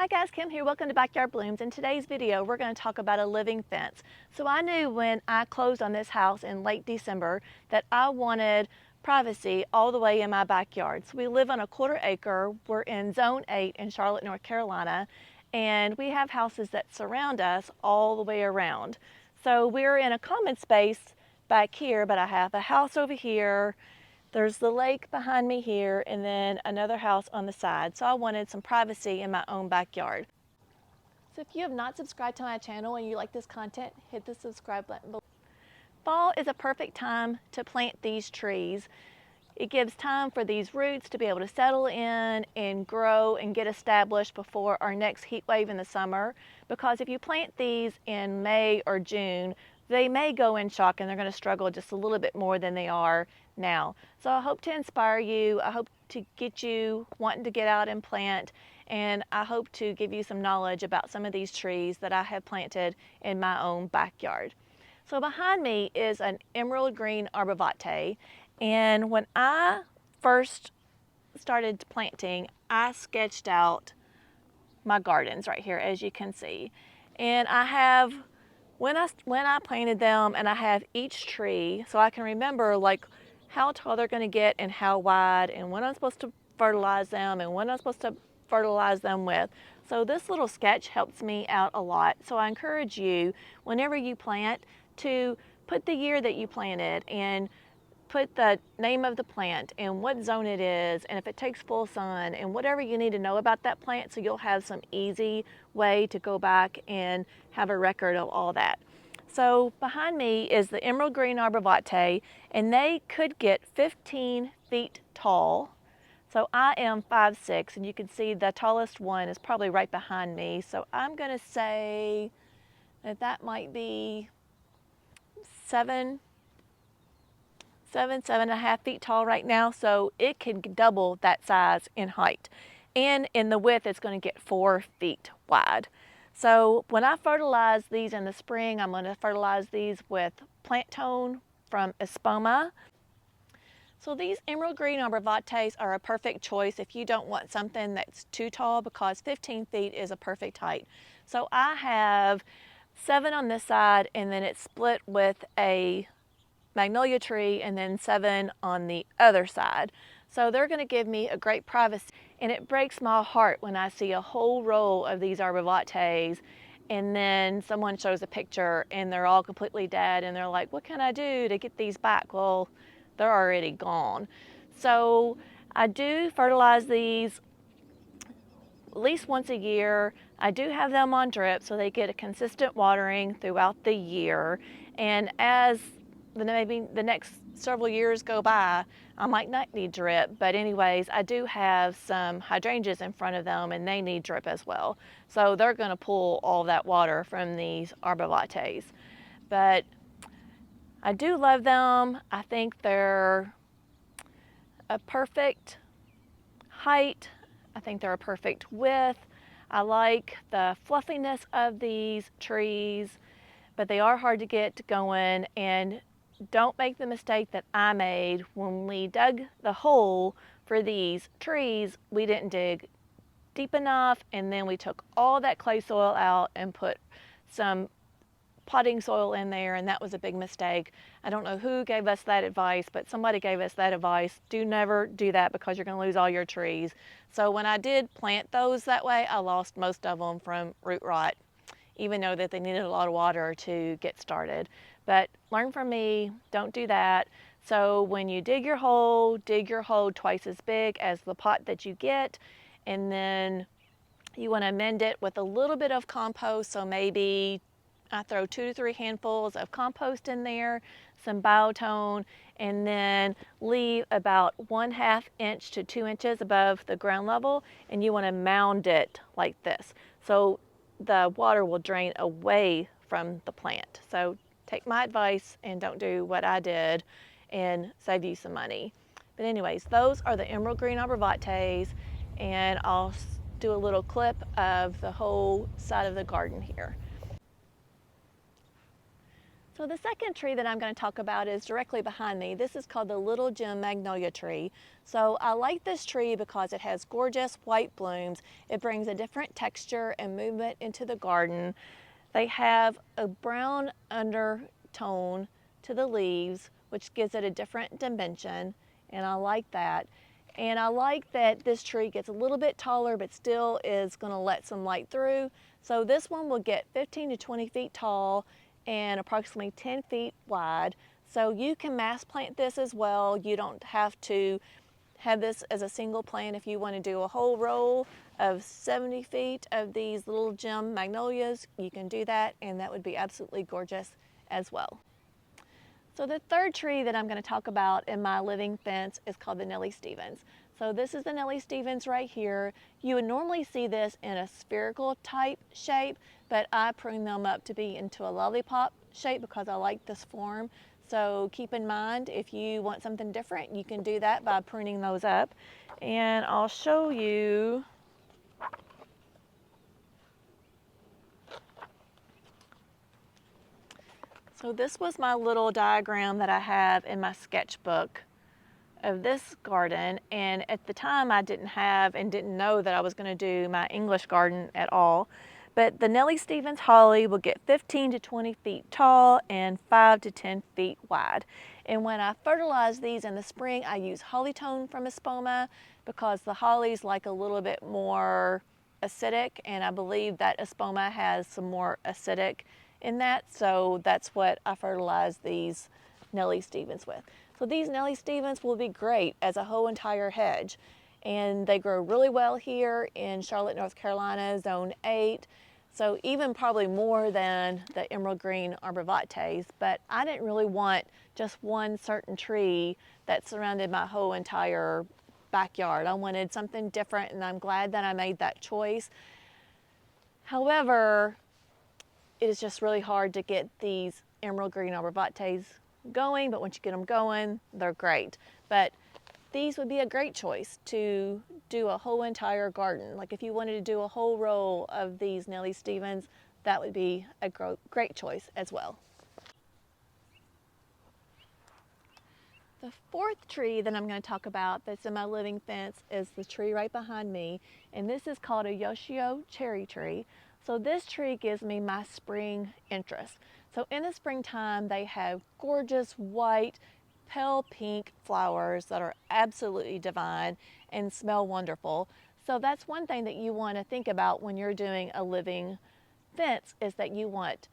Hi guys, Kim here. Welcome to Backyard Blooms. In today's video, we're going to talk about a living fence. So I knew when I closed on this house in late December that I wanted privacy all the way in my backyard. So we live on a 1/4 acre. We're in Zone 8 in Charlotte, North Carolina, and we have houses that surround us all the way around. So we're in a common space back here, but I have a house over here. There's the lake behind me here, and then another house on the side. So I wanted some privacy in my own backyard. So if you have not subscribed to my channel and you like this content, hit the subscribe button below. Fall is a perfect time to plant these trees. It gives time for these roots to be able to settle in and grow and get established before our next heat wave in the summer. Because if you plant these in May or June, they may go in shock and they're going to struggle just a little bit more than they are now. So I hope to inspire you. I hope to get you wanting to get out and plant, and I hope to give you some knowledge about some of these trees that I have planted in my own backyard. So behind me is an Emerald Green Arborvitae, and when I first started planting, I sketched out my gardens right here, as you can see. And I have, when I planted them, and I have each tree, so I can remember like how tall they're going to get and how wide, and when I'm supposed to fertilize them and when I'm supposed to fertilize them with. So this little sketch helps me out a lot. So I encourage you, whenever you plant, to put the year that you planted and put the name of the plant and what zone it is, and if it takes full sun, and whatever you need to know about that plant, so you'll have some easy way to go back and have a record of all that. So behind me is the Emerald Green Arborvitae, and they could get 15 feet tall. So I am 5'6", and you can see the tallest one is probably right behind me. So I'm going to say that that might be 7.5 feet tall right now. So it can double that size in height, and in the width it's going to get 4 feet wide. So when I fertilize these in the spring, I'm going to fertilize these with plant tone from Espoma. So these Emerald Green Arborvitaes are a perfect choice if you don't want something that's too tall, because 15 feet is a perfect height. So I have 7 on this side, and then it's split with a magnolia tree, and then 7 on the other side. So they're going to give me a great privacy, and it breaks my heart when I see a whole row of these Arborvitaes and then someone shows a picture and they're all completely dead, and they're like, what can I do to get these back? Well, they're already gone. So I do fertilize these at least once a year. I do have them on drip so they get a consistent watering throughout the year, and as maybe the next several years go by, I might not need drip, but anyways, I do have some hydrangeas in front of them and they need drip as well. So they're going to pull all that water from these Arborvitaes. But I do love them. I think they're a perfect height. I think they're a perfect width. I like the fluffiness of these trees, but they are hard to get going. And don't make the mistake that I made when we dug the hole for these trees. We didn't dig deep enough, and then we took all that clay soil out and put some potting soil in there, and that was a big mistake. I don't know who gave us that advice, but somebody gave us that advice. Do never do that, because you're going to lose all your trees. So when I did plant those that way, I lost most of them from root rot, even though that they needed a lot of water to get started. But learn from me, don't do that. So when you dig your hole twice as big as the pot that you get, and then you want to amend it with a little bit of compost. So maybe I throw 2 to 3 handfuls of compost in there, some biotone, and then leave about 1/2 inch to 2 inches above the ground level, and you want to mound it like this. So the water will drain away from the plant. So take my advice and don't do what I did, and save you some money. But anyways, those are the Emerald Green Arborvitaes, and I'll do a little clip of the whole side of the garden here. So the second tree that I'm going to talk about is directly behind me. This is called the Little Gem Magnolia tree. So I like this tree because it has gorgeous white blooms. It brings a different texture and movement into the garden. They have a brown undertone to the leaves, which gives it a different dimension, and I like that. And I like that this tree gets a little bit taller, but still is going to let some light through. So this one will get 15 to 20 feet tall and approximately 10 feet wide. So you can mass plant this as well. You don't have to have this as a single plant. If you want to do a whole row of 70 feet of these Little Gem Magnolias, you can do that, and that would be absolutely gorgeous as well. So the third tree that I'm going to talk about in my living fence is called the Nellie Stevens. So this is the Nellie Stevens right here. You would normally see this in a spherical type shape, but I prune them up to be into a lollipop shape because I like this form. So keep in mind, if you want something different, you can do that by pruning those up. And I'll show you. So this was my little diagram that I have in my sketchbook of this garden, and at the time I didn't have and didn't know that I was going to do my English garden at all. But the Nellie Stevens Holly will get 15 to 20 feet tall and 5 to 10 feet wide. And when I fertilize these in the spring, I use Hollytone from Espoma because the hollies like a little bit more acidic, and I believe that Espoma has some more acidic in that, so that's what I fertilize these Nellie Stevens with. So these Nellie Stevens will be great as a whole entire hedge, and they grow really well here in Charlotte, North Carolina, Zone 8, so even probably more than the Emerald Green Arborvitaes, but I didn't really want just one certain tree that surrounded my whole entire backyard. I wanted something different, and I'm glad that I made that choice. However, it is just really hard to get these Emerald Green Arborvitaes going, but once you get them going, they're great. But these would be a great choice to do a whole entire garden. Like if you wanted to do a whole row of these Nellie Stevens, that would be a great choice as well. The fourth tree that I'm going to talk about that's in my living fence is the tree right behind me, and this is called a Yoshio Cherry tree. So this tree gives me my spring interest. So in the springtime, they have gorgeous white, pale pink flowers that are absolutely divine and smell wonderful. So that's one thing that you want to think about when you're doing a living fence, is that you want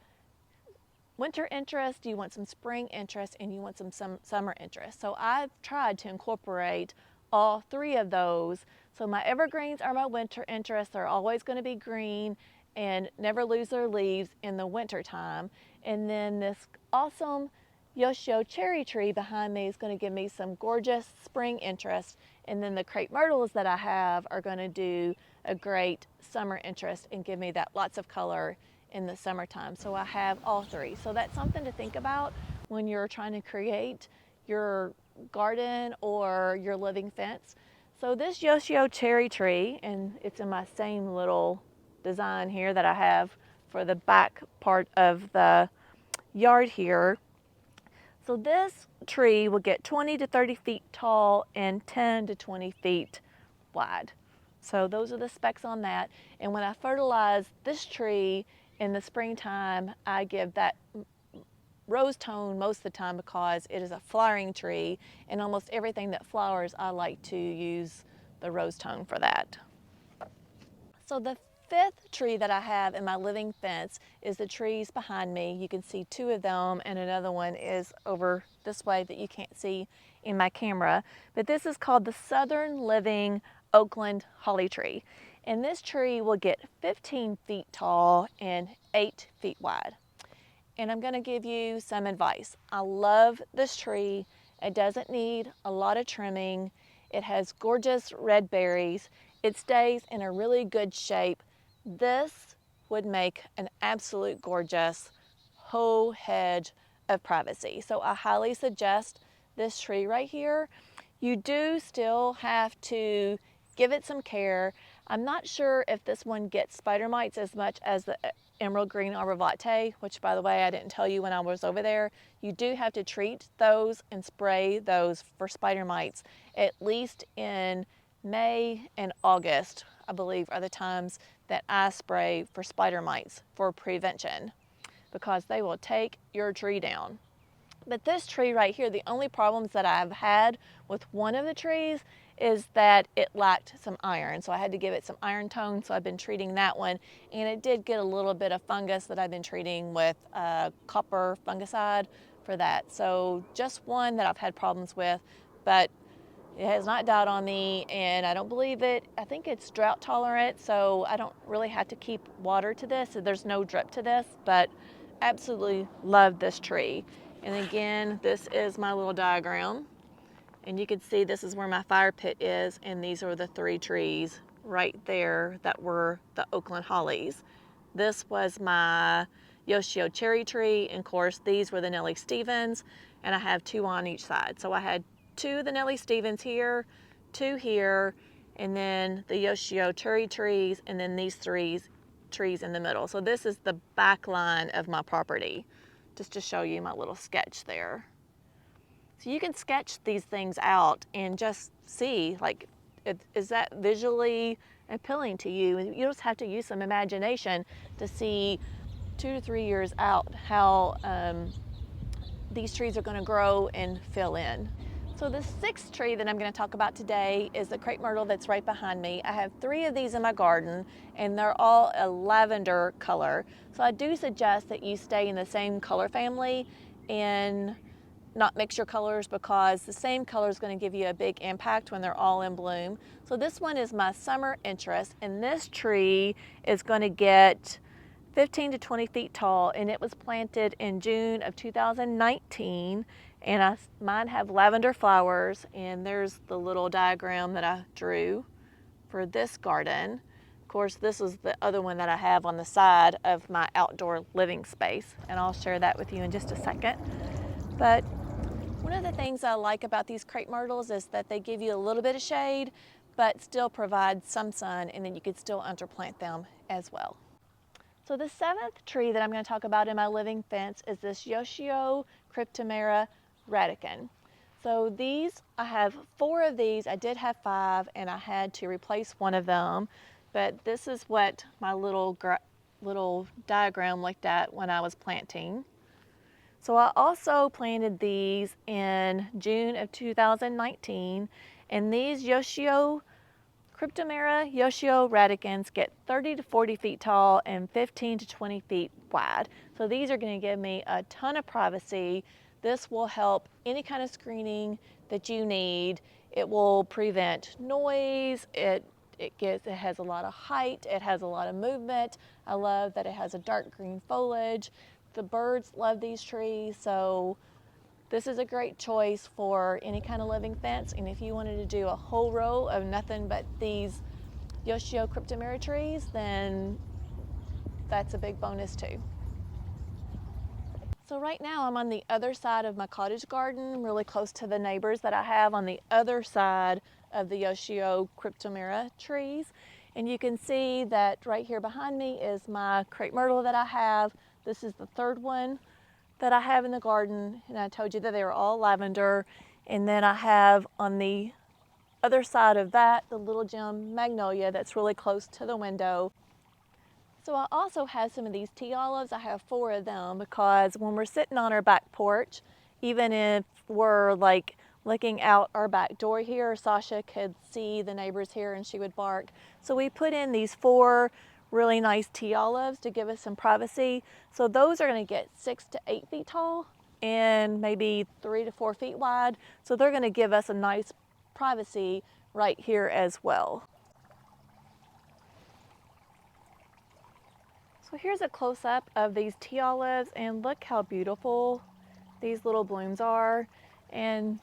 winter interest, you want some spring interest, and you want some summer interest. So I've tried to incorporate all three of those. So my evergreens are my winter interest. They're always going to be green and never lose their leaves in the winter time. And then this awesome Yoshio Cherry tree behind me is going to give me some gorgeous spring interest. And then the Crape Myrtles that I have are going to do a great summer interest and give me that lots of color in the summertime. So I have all three. So that's something to think about when you're trying to create your garden or your living fence. So this Yoshio Cherry tree, and it's in my same little design here that I have for the back part of the yard here. So this tree will get 20 to 30 feet tall and 10 to 20 feet wide. So those are the specs on that. And when I fertilize this tree in the springtime, I give that rose tone most of the time because it is a flowering tree, and almost everything that flowers, I like to use the rose tone for that. So the fifth tree that I have in my living fence is the trees behind me. You can see two of them, and another one is over this way that you can't see in my camera. But this is called the Southern Living Oakland Holly tree. And this tree will get 15 feet tall and 8 feet wide. And I'm going to give you some advice. I love this tree. It doesn't need a lot of trimming. It has gorgeous red berries. It stays in a really good shape. This would make an absolute gorgeous whole hedge of privacy. So I highly suggest this tree right here. You do still have to give it some care. I'm not sure if this one gets spider mites as much as the Emerald Green Arborvitae, which by the way, I didn't tell you when I was over there. You do have to treat those and spray those for spider mites at least in May and August, I believe, are the times that I spray for spider mites for prevention, because they will take your tree down. But this tree right here, the only problems that I've had with one of the trees is that it lacked some iron. So I had to give it some iron tone. So I've been treating that one. And it did get a little bit of fungus that I've been treating with copper fungicide for that. So just one that I've had problems with, but it has not died on me, and I don't believe it. I think it's drought tolerant, so I don't really have to keep water to this. So there's no drip to this, but absolutely love this tree. And again, this is my little diagram. And you can see this is where my fire pit is, and these are the 3 trees right there that were the Oakland Hollies. This was my Yoshio Cherry tree, and of course these were the Nellie Stevens, and I have 2 on each side. So I had 2 of the Nellie Stevens here, 2 here, and then the Yoshio Cherry trees, and then these 3 trees in the middle. So this is the back line of my property, just to show you my little sketch there. So you can sketch these things out and just see, like, is that visually appealing to you? And you just have to use some imagination to see 2 to 3 years out how these trees are going to grow and fill in. So the 6th tree that I'm going to talk about today is the Crape Myrtle that's right behind me. I have 3 of these in my garden, and they're all a lavender color. So I do suggest that you stay in the same color family and not mix your colors, because the same color is going to give you a big impact when they're all in bloom. So this one is my summer interest, and this tree is going to get 15 to 20 feet tall, and it was planted in June of 2019, and mine have lavender flowers, and there's the little diagram that I drew for this garden. Of course, this is the other one that I have on the side of my outdoor living space, and I'll share that with you in just a second. But one of the things I like about these crepe myrtles is that they give you a little bit of shade, but still provide some sun, and then you could still underplant them as well. So the 7th tree that I'm going to talk about in my living fence is this Yoshio Cryptomeria Radican. So these, I have 4 of these. I did have 5, and I had to replace one of them, but this is what my little diagram looked at when I was planting. So I also planted these in June of 2019, and these Yoshio Cryptomeria Yoshio Radicans get 30 to 40 feet tall and 15 to 20 feet wide. So these are going to give me a ton of privacy. This will help any kind of screening that you need. It will prevent noise. It has a lot of height. It has a lot of movement. I love that it has a dark green foliage. The birds love these trees, so this is a great choice for any kind of living fence. And if you wanted to do a whole row of nothing but these Yoshio Cryptomeria trees, then that's a big bonus too. So right now I'm on the other side of my cottage garden, really close to the neighbors that I have on the other side of the Yoshio Cryptomeria trees. And you can see that right here behind me is my Crape Myrtle that I have. This is the 3rd one that I have in the garden, and I told you that they were all lavender. And then I have on the other side of that the Little Gem Magnolia that's really close to the window. So I also have some of these tea olives. I have 4 of them, because when we're sitting on our back porch, even if we're like looking out our back door here, Sasha could see the neighbors here and she would bark. So we put in these 4 really nice tea olives to give us some privacy. So those are going to get 6 to 8 feet tall and maybe 3 to 4 feet wide. So they're going to give us a nice privacy right here as well. So here's a close-up of these tea olives, and look how beautiful these little blooms are, and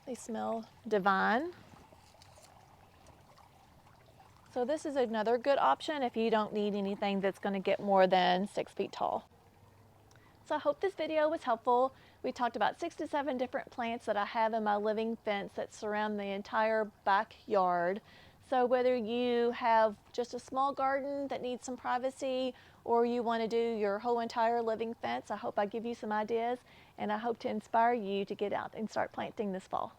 they smell divine. So this is another good option if you don't need anything that's going to get more than 6 feet tall. So I hope this video was helpful. We talked about 6 to 7 different plants that I have in my living fence that surround the entire backyard. So whether you have just a small garden that needs some privacy or you want to do your whole entire living fence, I hope I give you some ideas, and I hope to inspire you to get out and start planting this fall.